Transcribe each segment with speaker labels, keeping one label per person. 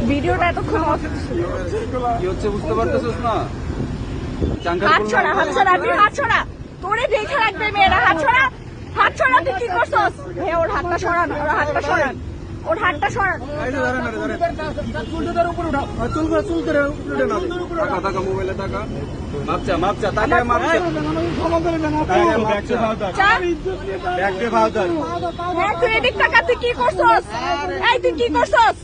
Speaker 1: ভিডিওটা এতক্ষণ
Speaker 2: কি হচ্ছে বুঝতে পারতেছিস না?
Speaker 1: হাত ছড়া, হাত ছড়া, তুই হাত ছড়া, তোরে দেখে রাখবে মেয়েরা। হাত ছড়া, হাত ছড়া, তুই কি করছস? হ্যাঁ, ওর হাতটা সরান, ওর হাতটা সরান, ওর হাতটা সরান।
Speaker 2: টাকা মোবাইলে টাকা মাপচা টাকা
Speaker 1: হ্যাঁ, তুই এদিক টাকা, তুই কি করছস? এই তুই কি করছস?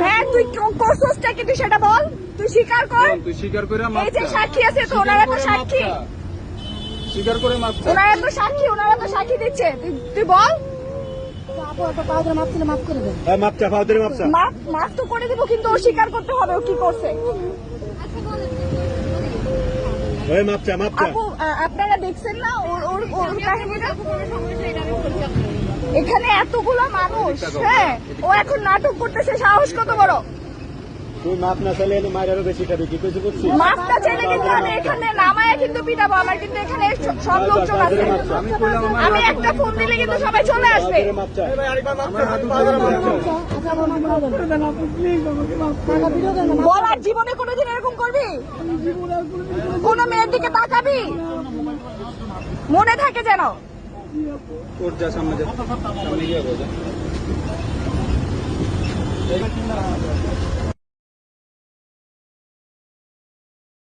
Speaker 1: হ্যাঁ, তুই করছসটা কি, তুই সেটা বল, তুই স্বীকার কর।
Speaker 2: তুই স্বীকার করে
Speaker 1: এই যে সাক্ষী আছে তো, ওনারা তো সাক্ষী,
Speaker 2: স্বীকার করে মাপচা
Speaker 1: ওনারা তো সাক্ষী, ওনারা তো সাক্ষী দিচ্ছে, তুই বল। মাফ তো করে দিব, কিন্তু ও স্বীকার করতে হবে ও কি করছে। আপু, আপনারা দেখছেন না ওর কাহিনীটা? এখানে এতগুলো মানুষ, হ্যাঁ, ও এখন নাটক করতেছে, সাহস কত বড়। মাফটা চাইলে কিন্তু আমি এখানে নামায় কিন্তু পিটাবো, আমার কিন্তু এখানে সব লোকজন আছে। আমি একটা ফোন দিলে কিন্তু সবাই চলে আসবে। বলার জীবনে কোনোদিন এরকম করবি? কোন মেয়ের দিকে তাকাবি? মনে থাকে যেন।
Speaker 2: সামনে গিয়ে